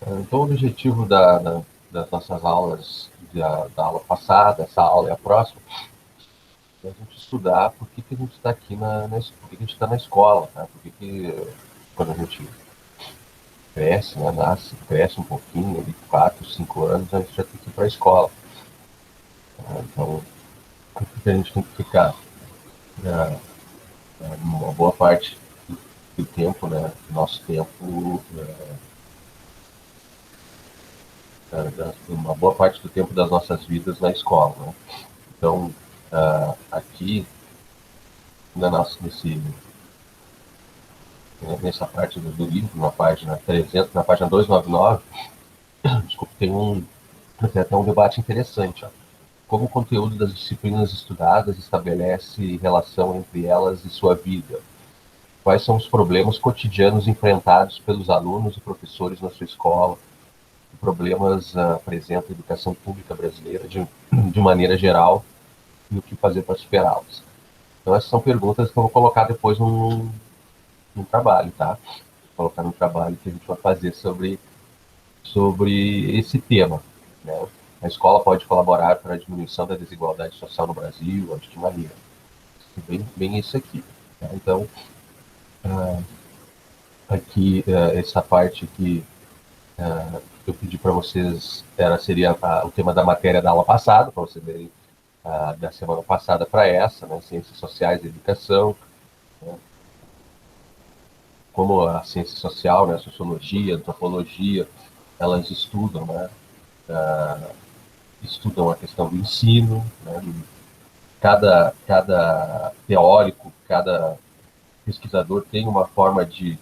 Então, o objetivo das nossas aulas, da aula passada, essa aula e a próxima, é a gente estudar por que, que a gente está aqui por que, que a gente está na escola, né? Por que, que quando a gente cresce, né, nasce, cresce um pouquinho, ali, 4, 5 anos, a gente já tem que ir para a escola. Né? Então, por que, que a gente tem que ficar né, uma boa parte do tempo, né, do nosso tempo, uma boa parte do tempo das nossas vidas na escola, né? Então, aqui, nesse, nessa parte do livro, na página 300, na página 299, desculpa, tem até um debate interessante. Ó. Como o conteúdo das disciplinas estudadas estabelece relação entre elas e sua vida? Quais são os problemas cotidianos enfrentados pelos alunos e professores na sua escola? Que problemas apresenta a educação pública brasileira de maneira geral e o que fazer para superá-los? Então, essas são perguntas que eu vou colocar depois num trabalho, tá? Vou colocar num trabalho que a gente vai fazer sobre esse tema, né? A escola pode colaborar para a diminuição da desigualdade social no Brasil, de que maneira? Bem isso aqui. Tá? Então, aqui, essa parte que eu pedi para vocês seria o tema da matéria da aula passada, para vocês verem da semana passada para essa, né? Ciências Sociais e Educação, né? Como a ciência social, né? A sociologia, a antropologia, elas estudam, né? Estudam a questão do ensino, né? Cada teórico, cada pesquisador tem uma forma de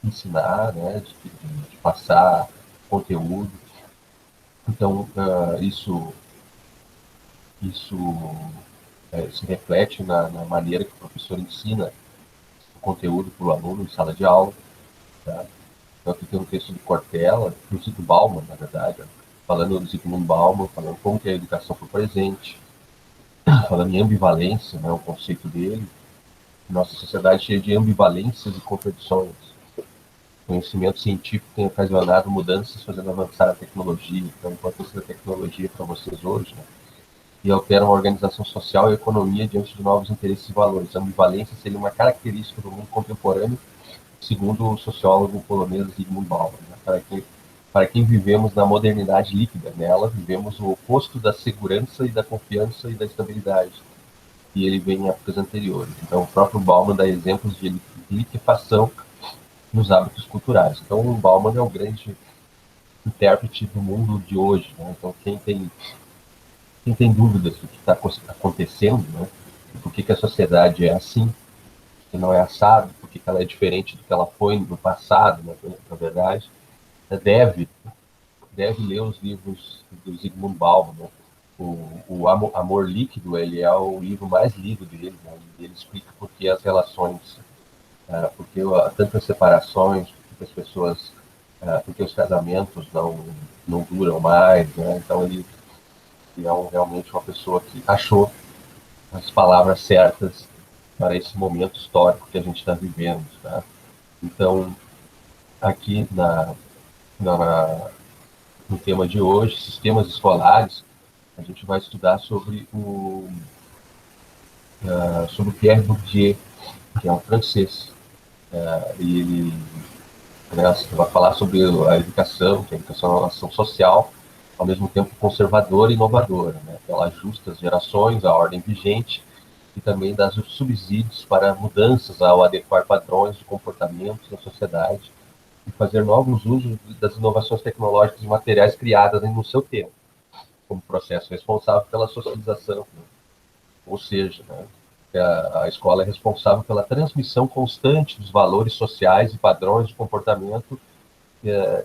ensinar, né? De passar conteúdo. Então, isso se reflete na maneira que o professor ensina o conteúdo para o aluno em sala de aula. Tá? Então, aqui tem um texto do Cortella, do Bauman, na verdade, ó, falando do Zygmunt Bauman, falando como que a educação foi presente, falando em ambivalência, né, o conceito dele. Nossa sociedade é cheia de ambivalências e contradições. O conhecimento científico tem ocasionado mudanças, fazendo avançar a tecnologia. Então, a importância da tecnologia para vocês hoje, né? E alteram a organização social e a economia diante de novos interesses e valores. A ambivalência seria uma característica do mundo contemporâneo, segundo o sociólogo polonês Zygmunt Bauman. Né? Para quem vivemos na modernidade líquida, nela vivemos o oposto da segurança e da confiança e da estabilidade. E ele vem em épocas anteriores. Então, o próprio Bauman dá exemplos de liquefação nos hábitos culturais. Então, o Bauman é o grande intérprete do mundo de hoje. Né? Então, quem tem dúvidas do que está acontecendo, né? Por que a sociedade é assim, que não é assado, por que ela é diferente do que ela foi no passado, né? Na verdade, deve, deve ler os livros do Zygmunt Bauman. Né? O Amor Líquido, ele é o livro mais lido dele, né? Ele explica por que as relações, porque tantas separações, porque as pessoas, porque os casamentos não duram mais, né? Então ele é realmente uma pessoa que achou as palavras certas para esse momento histórico que a gente está vivendo. Tá? Então, aqui no tema de hoje, sistemas escolares, a gente vai estudar sobre o Pierre Bourdieu, que é um francês. E ele, né, vai falar sobre a educação, que a educação é uma ação social, ao mesmo tempo conservadora e inovadora. Né? Ela ajusta as gerações à ordem vigente e também dá subsídios para mudanças ao adequar padrões de comportamento na sociedade e fazer novos usos das inovações tecnológicas e materiais criadas no seu tempo, como processo responsável pela socialização. Né? Ou seja, né, a escola é responsável pela transmissão constante dos valores sociais e padrões de comportamento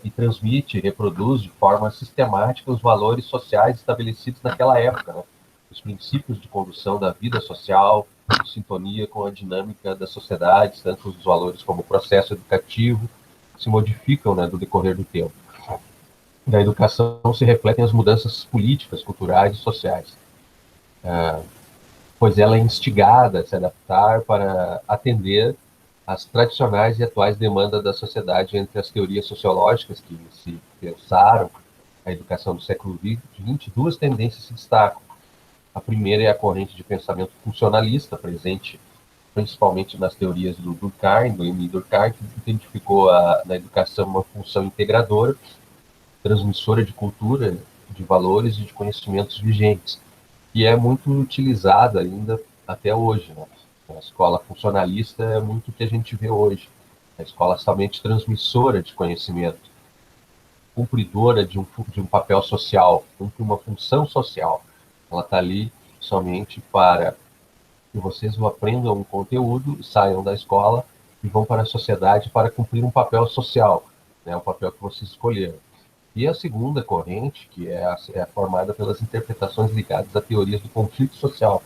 e transmite e reproduz de forma sistemática os valores sociais estabelecidos naquela época, né? Os princípios de condução da vida social, em sintonia com a dinâmica das sociedades, tanto os valores como o processo educativo, se modificam, né, do decorrer do tempo. Da educação se refletem as mudanças políticas, culturais e sociais, pois ela é instigada a se adaptar para atender as tradicionais e atuais demandas da sociedade entre as teorias sociológicas que se pensaram a educação do século XX, duas tendências se destacam. A primeira é a corrente de pensamento funcionalista, presente principalmente nas teorias do Durkheim, do Emile Durkheim, que identificou na educação uma função integradora, transmissora de cultura, de valores e de conhecimentos vigentes, e é muito utilizada ainda até hoje, né? A escola funcionalista é muito o que a gente vê hoje. A escola somente transmissora de conhecimento, cumpridora de um papel social, cumpre uma função social. Ela está ali somente para que vocês aprendam um conteúdo, saiam da escola e vão para a sociedade para cumprir um papel social, né, o papel que vocês escolheram. E a segunda corrente, que é formada pelas interpretações ligadas a teorias do conflito social,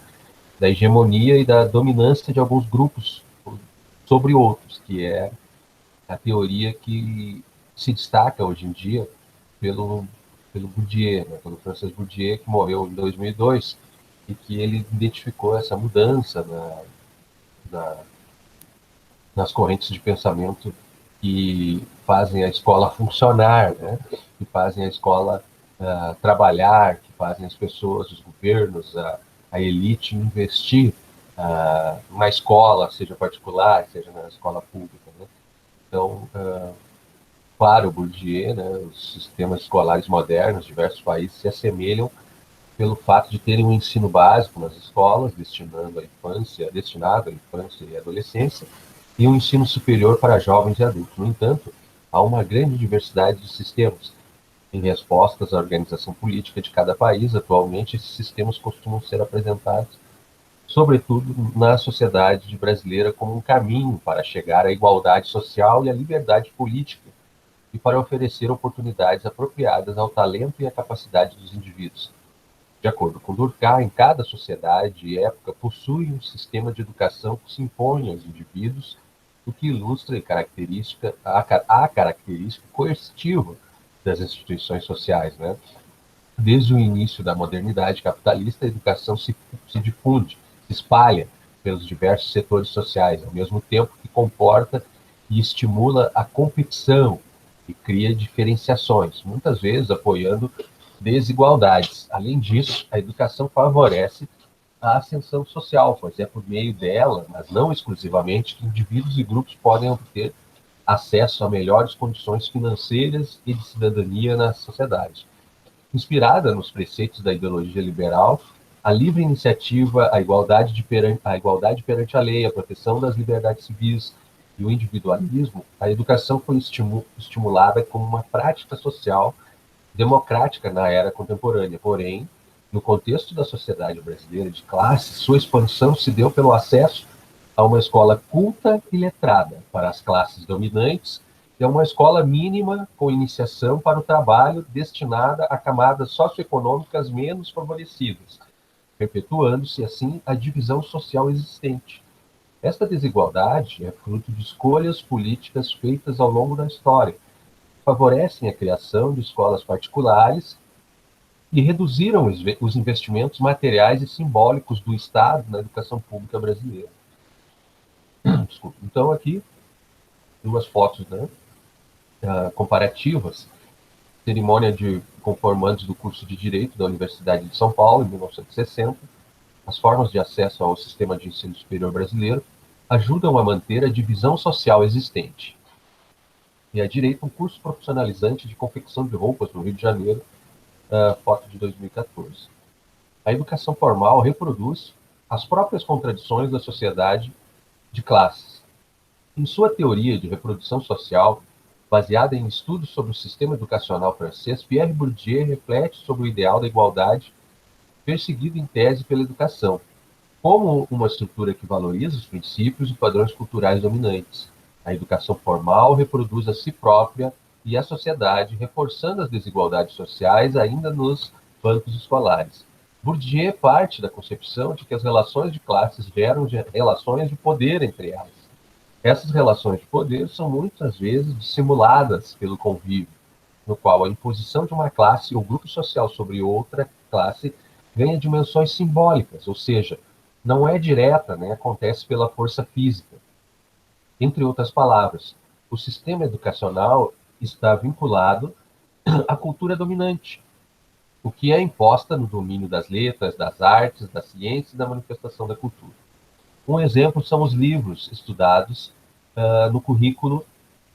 da hegemonia e da dominância de alguns grupos sobre outros, que é a teoria que se destaca hoje em dia pelo, pelo Bourdieu, né, pelo Francis Bourdieu, que morreu em 2002, e que ele identificou essa mudança na, nas correntes de pensamento que fazem a escola funcionar, né, que fazem a escola trabalhar, que fazem as pessoas, os governos, a elite investir na escola, seja particular, seja na escola pública. Né? Então, claro, o Bourdieu, né, os sistemas escolares modernos, diversos países se assemelham pelo fato de terem um ensino básico nas escolas, destinado à infância e adolescência, e um ensino superior para jovens e adultos. No entanto, há uma grande diversidade de sistemas. Em respostas à organização política de cada país, atualmente, esses sistemas costumam ser apresentados, sobretudo na sociedade brasileira, como um caminho para chegar à igualdade social e à liberdade política, e para oferecer oportunidades apropriadas ao talento e à capacidade dos indivíduos. De acordo com Durkheim, cada sociedade e época possui um sistema de educação que se impõe aos indivíduos, o que ilustra a característica coercitiva das instituições sociais. Né? Desde o início da modernidade capitalista, a educação se difunde, se espalha pelos diversos setores sociais, ao mesmo tempo que comporta e estimula a competição e cria diferenciações, muitas vezes apoiando desigualdades. Além disso, a educação favorece a ascensão social, pois é por meio dela, mas não exclusivamente, que indivíduos e grupos podem obter acesso a melhores condições financeiras e de cidadania na sociedade. Inspirada nos preceitos da ideologia liberal, a livre iniciativa, a igualdade perante a lei, a proteção das liberdades civis e o individualismo, a educação foi estimulada como uma prática social democrática na era contemporânea. Porém, no contexto da sociedade brasileira de classe, sua expansão se deu pelo acesso a uma escola culta e letrada para as classes dominantes e a uma escola mínima com iniciação para o trabalho destinada a camadas socioeconômicas menos favorecidas, perpetuando-se assim a divisão social existente. Esta desigualdade é fruto de escolhas políticas feitas ao longo da história, favorecem a criação de escolas particulares e reduziram os investimentos materiais e simbólicos do Estado na educação pública brasileira. Desculpa. Então, aqui, duas fotos, né, comparativas. Cerimônia de conformantes do curso de Direito da Universidade de São Paulo, em 1960. As formas de acesso ao sistema de ensino superior brasileiro ajudam a manter a divisão social existente. E à direita, um curso profissionalizante de confecção de roupas no Rio de Janeiro, foto de 2014. A educação formal reproduz as próprias contradições da sociedade de classes. Em sua teoria de reprodução social, baseada em estudos sobre o sistema educacional francês, Pierre Bourdieu reflete sobre o ideal da igualdade perseguido em tese pela educação, como uma estrutura que valoriza os princípios e padrões culturais dominantes. A educação formal reproduz a si própria e a sociedade, reforçando as desigualdades sociais ainda nos bancos escolares. Bourdieu parte da concepção de que as relações de classes geram relações de poder entre elas. Essas relações de poder são muitas vezes dissimuladas pelo convívio, no qual a imposição de uma classe ou grupo social sobre outra classe ganha dimensões simbólicas, ou seja, não é direta, né, acontece pela força física. Entre outras palavras, o sistema educacional está vinculado à cultura dominante, o que é imposta no domínio das letras, das artes, da ciência e da manifestação da cultura. Um exemplo são os livros estudados no currículo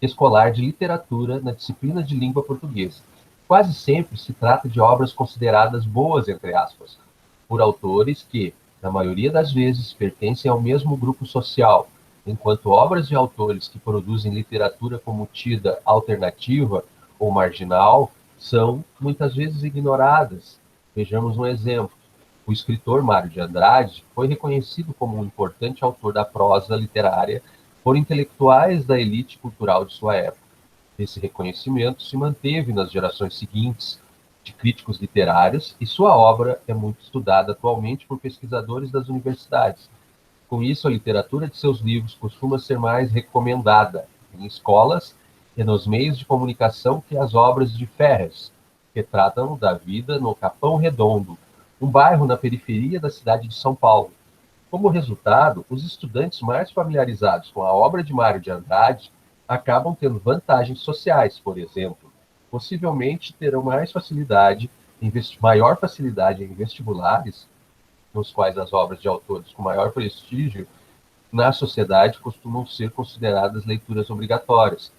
escolar de literatura na disciplina de língua portuguesa. Quase sempre se trata de obras consideradas boas, entre aspas, por autores que, na maioria das vezes, pertencem ao mesmo grupo social, enquanto obras de autores que produzem literatura como tida alternativa ou marginal são muitas vezes ignoradas. Vejamos um exemplo. O escritor Mário de Andrade foi reconhecido como um importante autor da prosa literária por intelectuais da elite cultural de sua época. Esse reconhecimento se manteve nas gerações seguintes de críticos literários e sua obra é muito estudada atualmente por pesquisadores das universidades. Com isso, a literatura de seus livros costuma ser mais recomendada em escolas e nos meios de comunicação que as obras de Ferrers, que tratam da vida no Capão Redondo, um bairro na periferia da cidade de São Paulo. Como resultado, os estudantes mais familiarizados com a obra de Mário de Andrade acabam tendo vantagens sociais, por exemplo. Possivelmente terão maior facilidade em vestibulares, nos quais as obras de autores com maior prestígio na sociedade costumam ser consideradas leituras obrigatórias,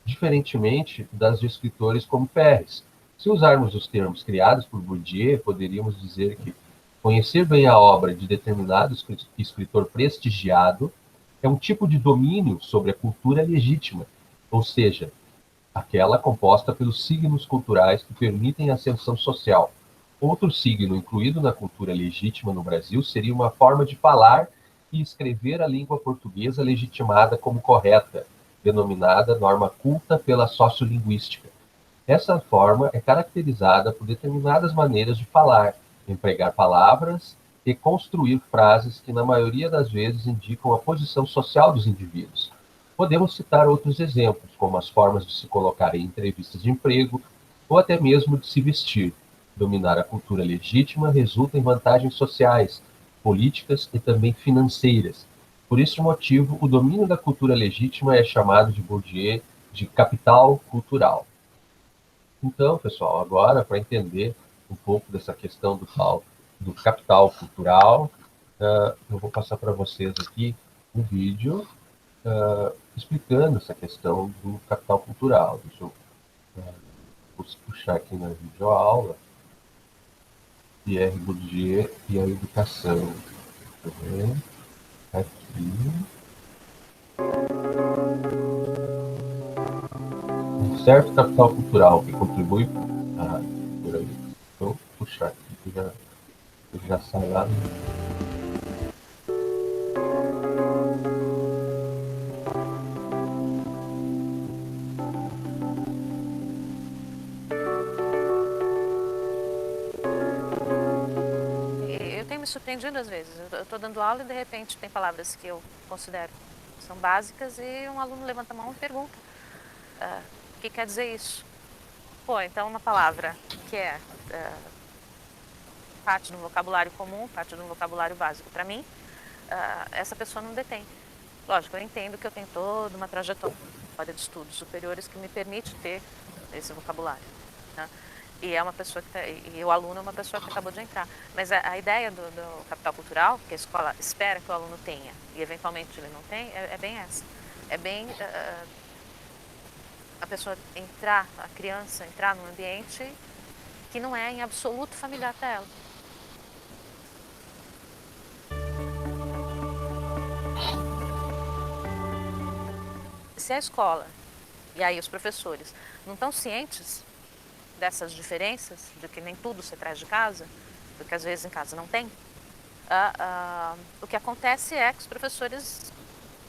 diferentemente das de escritores como Ferres. Se usarmos os termos criados por Bourdieu, poderíamos dizer que conhecer bem a obra de determinado escritor prestigiado é um tipo de domínio sobre a cultura legítima, ou seja, aquela composta pelos signos culturais que permitem a ascensão social. Outro signo incluído na cultura legítima no Brasil seria uma forma de falar e escrever a língua portuguesa legitimada como correta, denominada norma culta pela sociolinguística. Essa forma é caracterizada por determinadas maneiras de falar, empregar palavras e construir frases que, na maioria das vezes, indicam a posição social dos indivíduos. Podemos citar outros exemplos, como as formas de se colocar em entrevistas de emprego ou até mesmo de se vestir. Dominar a cultura legítima resulta em vantagens sociais, políticas e também financeiras. Por esse motivo, o domínio da cultura legítima é chamado de Bourdieu de capital cultural. Então, pessoal, agora para entender um pouco dessa questão do capital cultural, eu vou passar para vocês aqui um vídeo explicando essa questão do capital cultural. Deixa eu puxar aqui na videoaula, Pierre Bourdieu e a educação. Deixa eu ver. Aqui. Um certo capital cultural que contribui por aí. Vou puxar aqui, que já sai lá. Eu tenho me surpreendido às vezes. Eu estou dando aula e de repente tem palavras que eu considero que são básicas e um aluno levanta a mão e pergunta: o que quer dizer isso? Pô, então uma palavra que é parte do vocabulário comum, parte do vocabulário básico para mim, essa pessoa não detém. Lógico, eu entendo que eu tenho toda uma trajetória de estudos superiores que me permite ter esse vocabulário, né? E é uma pessoa e o aluno é uma pessoa que acabou de entrar. Mas a ideia do capital cultural, que a escola espera que o aluno tenha e eventualmente ele não tem, é bem essa. É bem a pessoa entrar, a criança entrar num ambiente que não é em absoluto familiar para ela. Se a escola e aí os professores não estão cientes dessas diferenças, de que nem tudo se traz de casa, porque às vezes em casa não tem, o que acontece é que os professores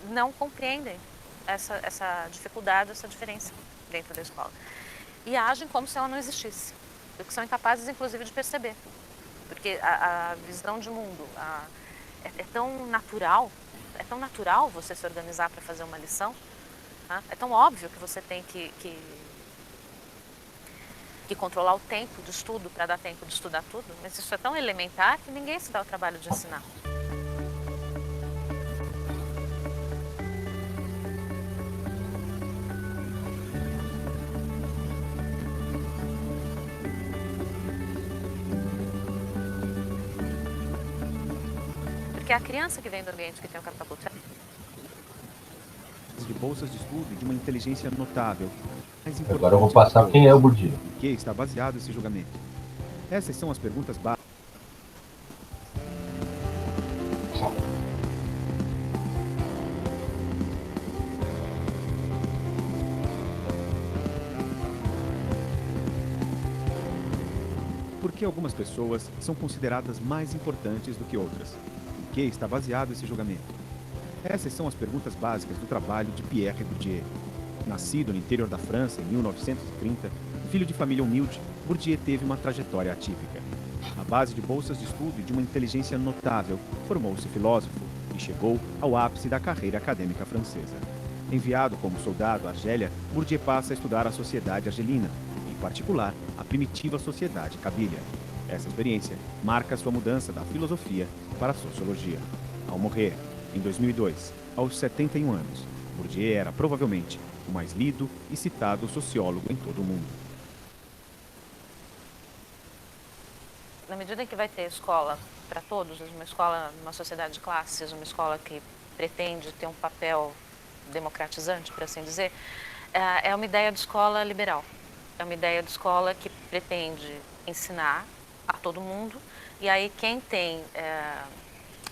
não compreendem essa dificuldade, essa diferença dentro da escola. E agem como se ela não existisse, porque são incapazes, inclusive, de perceber. Porque a visão de mundo é tão natural você se organizar para fazer uma lição, né? É tão óbvio que você tem que controlar o tempo de estudo para dar tempo de estudar tudo, mas isso é tão elementar que ninguém se dá o trabalho de ensinar. Porque é a criança que vem do ambiente que tem o capital cultural. De bolsas de estudo e de uma inteligência notável. Agora eu vou passar quem é o Bourdieu. Em que está baseado esse julgamento? Essas são as perguntas básicas. Por que algumas pessoas são consideradas mais importantes do que outras? Em que está baseado esse julgamento? Essas são as perguntas básicas do trabalho de Pierre Bourdieu. Nascido no interior da França em 1930, filho de família humilde, Bourdieu teve uma trajetória atípica. À base de bolsas de estudo e de uma inteligência notável, formou-se filósofo e chegou ao ápice da carreira acadêmica francesa. Enviado como soldado à Argélia, Bourdieu passa a estudar a sociedade argelina, em particular a primitiva sociedade cabília. Essa experiência marca sua mudança da filosofia para a sociologia. Ao morrer, em 2002, aos 71 anos, Bourdieu era provavelmente o mais lido e citado sociólogo em todo o mundo. Na medida em que vai ter escola para todos, uma escola, uma sociedade de classes, uma escola que pretende ter um papel democratizante, por assim dizer, é uma ideia de escola liberal. É uma ideia de escola que pretende ensinar a todo mundo, e aí quem tem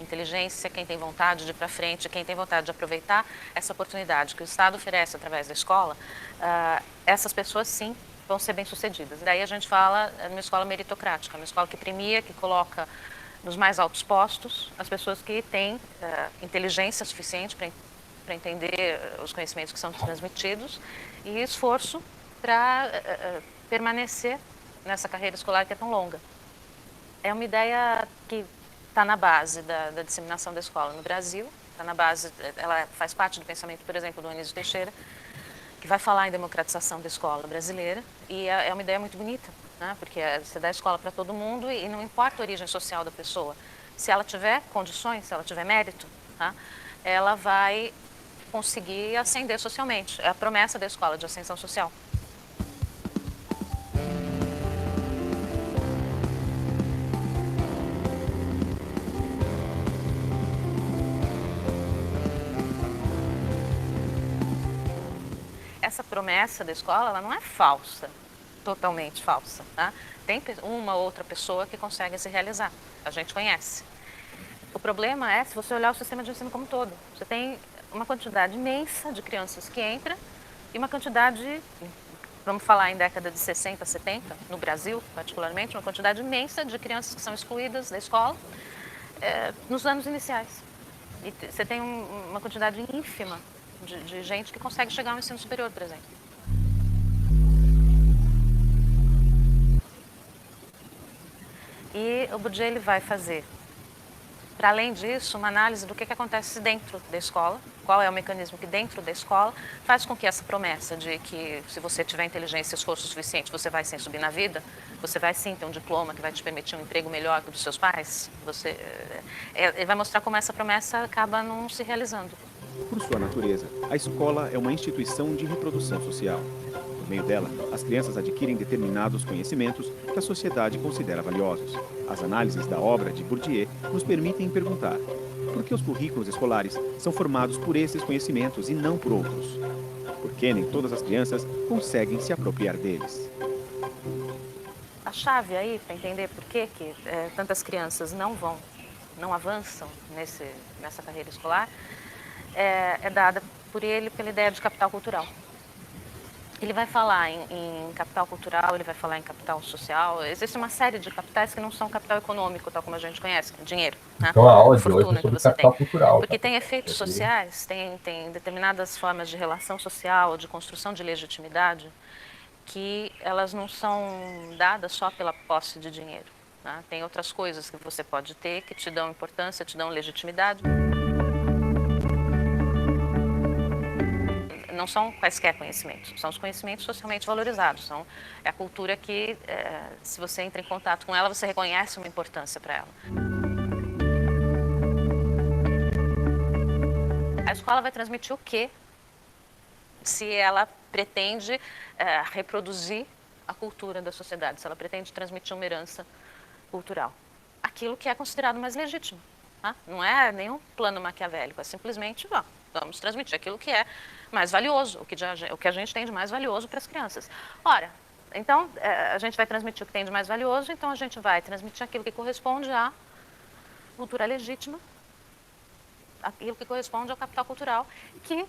inteligência, quem tem vontade de ir para frente, quem tem vontade de aproveitar essa oportunidade que o Estado oferece através da escola, essas pessoas sim vão ser bem-sucedidas. Daí a gente fala de uma escola meritocrática, uma escola que premia, que coloca nos mais altos postos as pessoas que têm inteligência suficiente para entender os conhecimentos que são transmitidos e esforço para permanecer nessa carreira escolar que é tão longa. É uma ideia que está na base da disseminação da escola no Brasil, está na base, ela faz parte do pensamento, por exemplo, do Anísio Teixeira, que vai falar em democratização da escola brasileira, e é uma ideia muito bonita, né? Porque você dá escola para todo mundo e não importa a origem social da pessoa. Se ela tiver condições, se ela tiver mérito, tá? Ela vai conseguir ascender socialmente. É a promessa da escola de ascensão social. Essa promessa da escola, ela não é falsa, totalmente falsa, tá? Tem uma ou outra pessoa que consegue se realizar, a gente conhece. O problema é se você olhar o sistema de ensino como um todo. Você tem uma quantidade imensa de crianças que entram e uma quantidade, vamos falar em década de 60, 70, no Brasil particularmente, uma quantidade imensa de crianças que são excluídas da escola nos anos iniciais. E você tem uma quantidade ínfima de gente que consegue chegar ao ensino superior, por exemplo. E o Bourdieu ele vai fazer, para além disso, uma análise do que acontece dentro da escola, qual é o mecanismo que dentro da escola faz com que essa promessa de que se você tiver inteligência e esforço suficiente, você vai sim subir na vida, você vai sim ter um diploma que vai te permitir um emprego melhor que o dos seus pais, ele vai mostrar como essa promessa acaba não se realizando. Por sua natureza, a escola é uma instituição de reprodução social. Por meio dela, as crianças adquirem determinados conhecimentos que a sociedade considera valiosos. As análises da obra de Bourdieu nos permitem perguntar: por que os currículos escolares são formados por esses conhecimentos e não por outros? Por que nem todas as crianças conseguem se apropriar deles? A chave aí para entender por que tantas crianças não avançam nessa carreira escolar é dada por ele pela ideia de capital cultural. Ele vai falar em capital cultural, ele vai falar em capital social. Existe uma série de capitais que não são capital econômico, tal como a gente conhece, dinheiro, né? Então a aula de hoje Fortuna é que sobre você capital tem. cultural. Porque tem efeitos sociais, tem determinadas formas de relação social, de construção de legitimidade, que elas não são dadas só pela posse de dinheiro, né? Tem outras coisas que você pode ter que te dão importância, te dão legitimidade. Não são quaisquer conhecimentos, são os conhecimentos socialmente valorizados. É a cultura que, se você entra em contato com ela, você reconhece uma importância para ela. A escola vai transmitir o quê? Se ela pretende reproduzir a cultura da sociedade, se ela pretende transmitir uma herança cultural. Aquilo que é considerado mais legítimo. Tá? Não é nenhum plano maquiavélico, é simplesmente vamos transmitir aquilo que é mais valioso, o que a gente tem de mais valioso para as crianças. Ora, então, a gente vai transmitir o que tem de mais valioso, então a gente vai transmitir aquilo que corresponde à cultura legítima, aquilo que corresponde ao capital cultural, que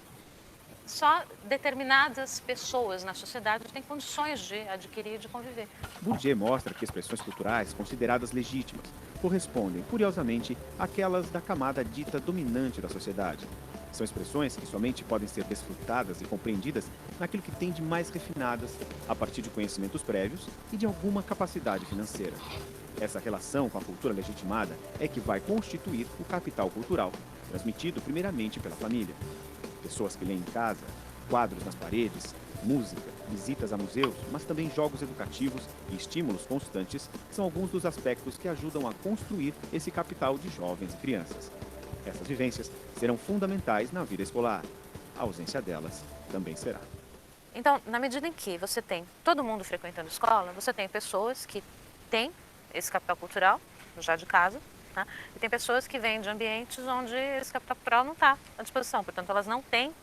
só determinadas pessoas na sociedade têm condições de adquirir e de conviver. Bourdieu mostra que expressões culturais consideradas legítimas correspondem, curiosamente, àquelas da camada dita dominante da sociedade. São expressões que somente podem ser desfrutadas e compreendidas naquilo que tem de mais refinadas, a partir de conhecimentos prévios e de alguma capacidade financeira. Essa relação com a cultura legitimada é que vai constituir o capital cultural, transmitido primeiramente pela família. Pessoas que leem em casa, quadros nas paredes, música, visitas a museus, mas também jogos educativos e estímulos constantes são alguns dos aspectos que ajudam a construir esse capital de jovens e crianças. Essas vivências serão fundamentais na vida escolar. A ausência delas também será. Então, na medida em que você tem todo mundo frequentando escola, você tem pessoas que têm esse capital cultural já de casa, né? E tem pessoas que vêm de ambientes onde esse capital cultural não está à disposição, portanto elas não têm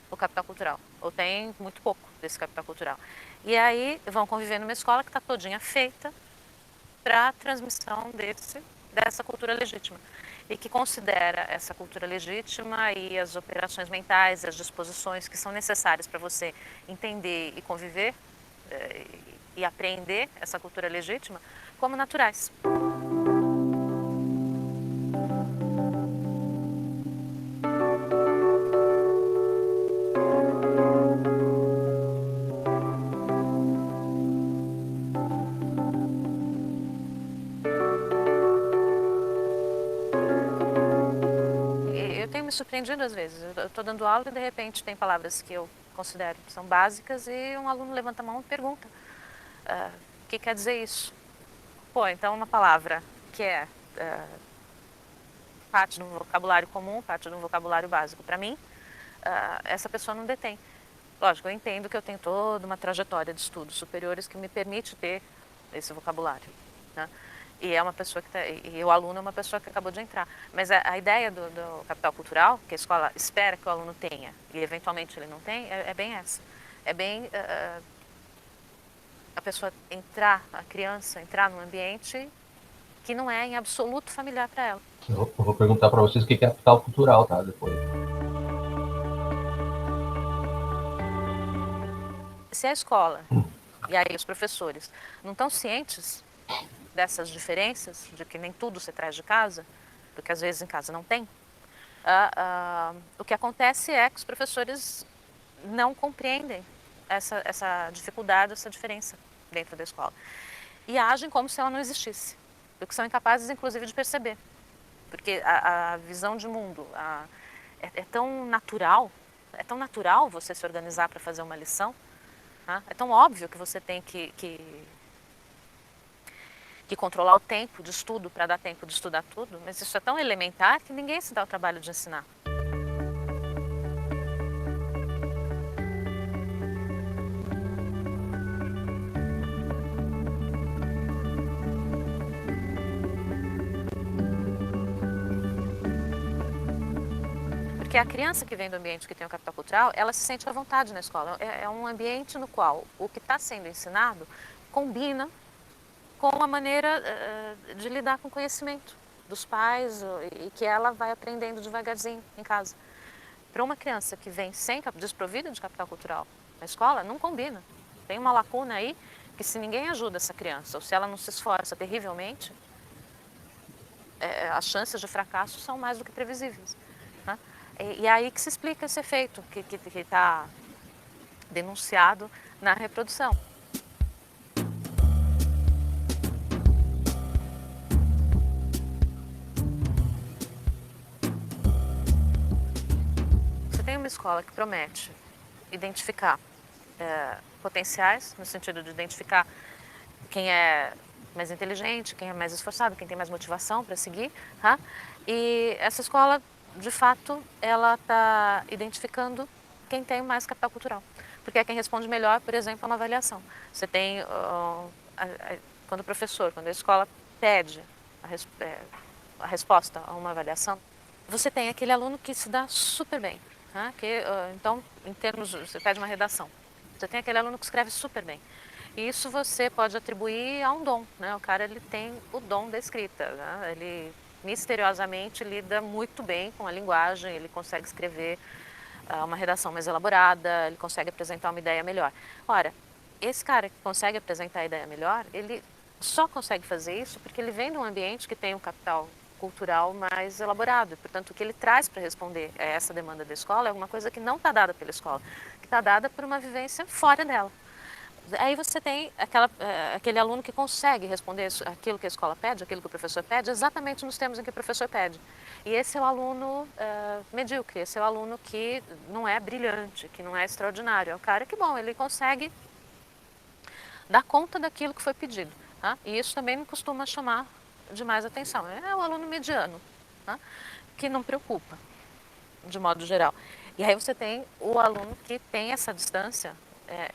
o capital cultural, ou têm muito pouco desse capital cultural. E aí vão conviver numa escola que está todinha feita para a transmissão dessa cultura legítima, e que considera essa cultura legítima e as operações mentais, as disposições que são necessárias para você entender e conviver e apreender essa cultura legítima como naturais. Eu tenho me surpreendido às vezes. Eu estou dando aula e de repente tem palavras que eu considero que são básicas e um aluno levanta a mão e pergunta: o que quer dizer isso? Pô, então uma palavra que é parte de um vocabulário comum, parte de um vocabulário básico para mim, essa pessoa não detém. Lógico, eu entendo que eu tenho toda uma trajetória de estudos superiores que me permite ter esse vocabulário, né? E é uma pessoa e o aluno é uma pessoa que acabou de entrar. Mas a ideia do capital cultural, que a escola espera que o aluno tenha e eventualmente ele não tem, é bem essa. É bem a pessoa a criança entrar num ambiente que não é em absoluto familiar para ela. Eu vou perguntar para vocês o que é capital cultural, tá? Depois. Se a escola e aí os professores não estão cientes dessas diferenças, de que nem tudo se traz de casa, porque às vezes em casa não tem, o que acontece é que os professores não compreendem essa dificuldade, essa diferença dentro da escola. E agem como se ela não existisse, porque são incapazes, inclusive, de perceber. Porque a visão de mundo é tão natural você se organizar para fazer uma lição, né? É tão óbvio que você tem que controlar o tempo de estudo para dar tempo de estudar tudo, mas isso é tão elementar que ninguém se dá o trabalho de ensinar. Porque a criança que vem do ambiente que tem o capital cultural, ela se sente à vontade na escola. É um ambiente no qual o que está sendo ensinado combina com a maneira de lidar com o conhecimento dos pais e que ela vai aprendendo devagarzinho em casa. Para uma criança que vem desprovida de capital cultural na escola, não combina. Tem uma lacuna aí que, se ninguém ajuda essa criança ou se ela não se esforça terrivelmente, as chances de fracasso são mais do que previsíveis, né? E é aí que se explica esse efeito que está denunciado na reprodução. Você tem uma escola que promete identificar potenciais, no sentido de identificar quem é mais inteligente, quem é mais esforçado, quem tem mais motivação para seguir, tá? E essa escola, de fato, ela está identificando quem tem mais capital cultural, porque é quem responde melhor, por exemplo, a uma avaliação. Você tem, quando a escola pede a resposta a uma avaliação, você tem aquele aluno que se dá super bem. Tá? Então, em termos, você pede uma redação, você tem aquele aluno que escreve super bem. E isso você pode atribuir a um dom, né? O cara, ele tem o dom da escrita, né? Ele misteriosamente lida muito bem com a linguagem, ele consegue escrever uma redação mais elaborada, ele consegue apresentar uma ideia melhor. Ora, esse cara que consegue apresentar a ideia melhor, ele só consegue fazer isso porque ele vem de um ambiente que tem um capital cultural mais elaborado. E, portanto, o que ele traz para responder a essa demanda da escola é alguma coisa que não está dada pela escola, que está dada por uma vivência fora dela. Aí você tem aquele aluno que consegue responder aquilo que a escola pede, aquilo que o professor pede, exatamente nos termos em que o professor pede. E esse é o aluno medíocre, esse é o aluno que não é brilhante, que não é extraordinário. É o cara que, bom, ele consegue dar conta daquilo que foi pedido. Tá? E isso também não costuma chamar demais atenção. É o aluno mediano, tá? Que não preocupa, de modo geral. E aí você tem o aluno que tem essa distância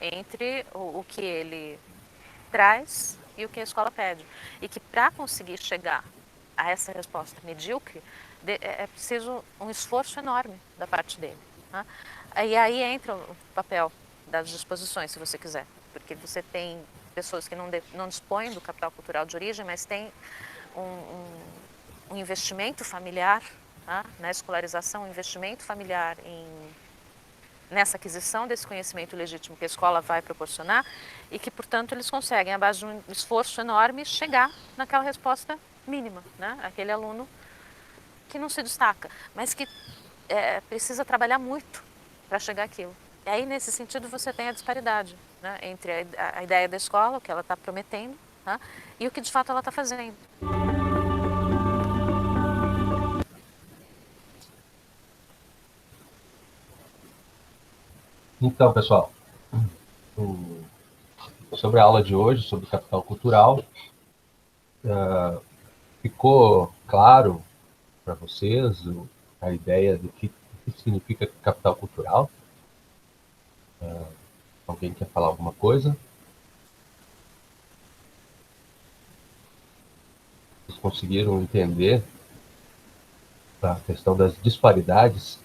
entre o que ele traz e o que a escola pede. E que para conseguir chegar a essa resposta medíocre, é preciso um esforço enorme da parte dele. Tá? E aí entra o papel das disposições, se você quiser. Porque você tem pessoas que não dispõem do capital cultural de origem, mas tem um investimento familiar, tá? Na escolarização, um investimento familiar nessa aquisição desse conhecimento legítimo que a escola vai proporcionar e que, portanto, eles conseguem, à base de um esforço enorme, chegar naquela resposta mínima, né? Aquele aluno que não se destaca, mas que precisa trabalhar muito para chegar àquilo. E aí, nesse sentido, você tem a disparidade, né, entre a ideia da escola, o que ela está prometendo, tá, e o que, de fato, ela está fazendo. Então, pessoal, sobre a aula de hoje, sobre capital cultural, ficou claro para vocês a ideia do que significa capital cultural? Alguém quer falar alguma coisa? Vocês conseguiram entender a questão das disparidades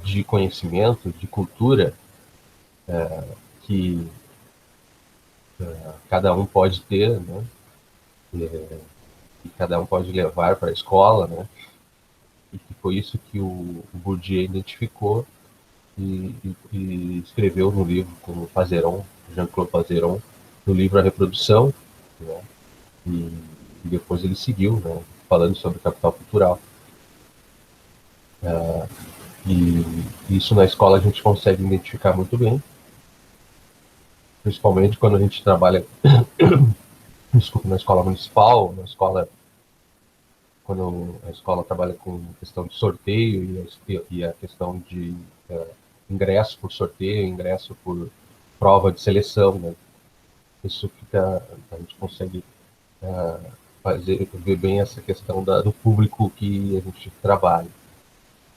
de conhecimento, de cultura, que cada um pode ter, né? E cada um pode levar para a escola, né? E que foi isso que o Bourdieu identificou e escreveu no livro com o Pazeron, Jean-Claude Pazeron, no livro A Reprodução, né? E depois ele seguiu, né, falando sobre capital cultural. E isso na escola a gente consegue identificar muito bem, principalmente quando a gente trabalha desculpa, na escola municipal, quando a escola trabalha com questão de sorteio e a questão de ingresso por sorteio, ingresso por prova de seleção, né? Isso a gente consegue ver bem essa questão do público que a gente trabalha,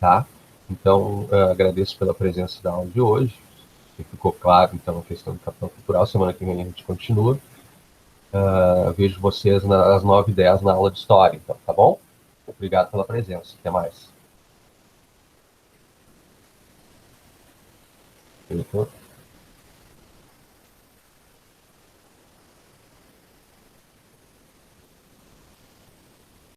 tá? Então, agradeço pela presença da aula de hoje. Ficou claro, então, a questão do capital cultural. Semana que vem a gente continua. Vejo vocês às 9h10 na aula de História, então, tá bom? Obrigado pela presença. Até mais.